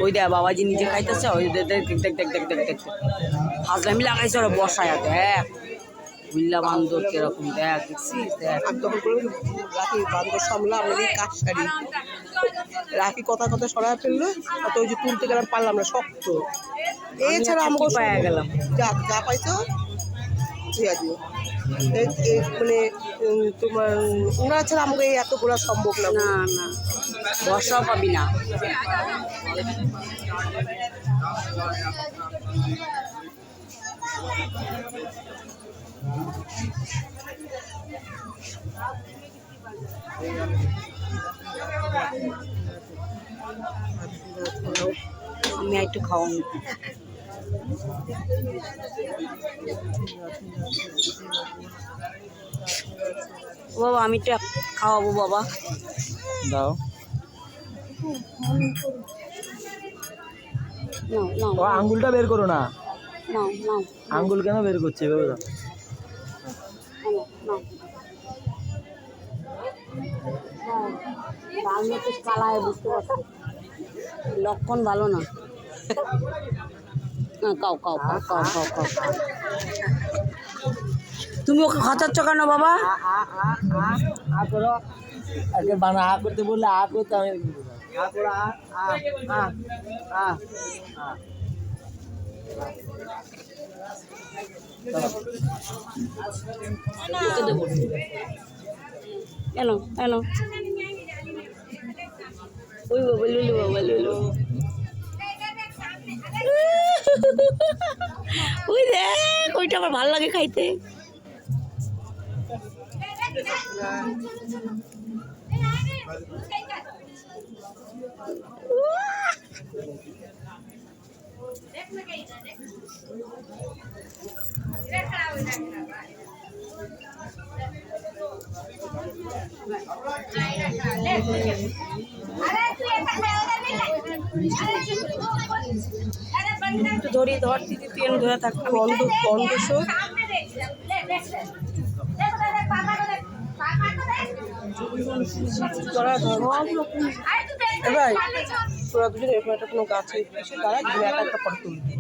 ওই দেখ বাবাজি নিজে খাইতেছে, ওই দেখ দেখ দেখ দেখ দেখ দেখ দেখ হাজলামি লাগাইছে ওরা বসায়, দেখ বিল্লা বান্দর কিরকম, দেখ দেখছিস, দেখ তখন করে রাখি বান্দর সামলা আমাদের কাজ সারি রাখি কথা কথা সরাই ফেললো, তো ওই যে তুলতে গেলাম পারলাম না, শক্ত। এছাড়া আমাকে পায়ে গেলাম, যা যা পাইছো ঠিক আছে। মানে তোমার ওরা ছাড়া আমাকে এত ঘোরা সম্ভব না। না না বর্ষাও পাবি না। আমি একটু খাওয়ান বাবা, আমি তো খাওয়াবো বাবা, দাও। আঙ্গুলটা বের করো না, আঙ্গুল কেন বের করছে বাবা? কালায় বুঝতে পারছি, লক্ষণ ভালো না। কাও কাও কাও কাও কাও কাও। তুমি ওকে খাঁচাচ্ছ কেন বাবা? বানা আ করতে বললে আ করতে, আমি এলো এলো, ওই বাবা লুলু, বাবা লুলু, ওই দেখ ওইটা আমার ভালো লাগে খাইতে। ধরি ধর দিদি, তুই ধরে থাক, বন্ধ বন্ধ সব এবার তোরা দুজন এরকম একটা কোনো গাছে এসে দাঁড়া, একটা একটা ফটো তুলবি।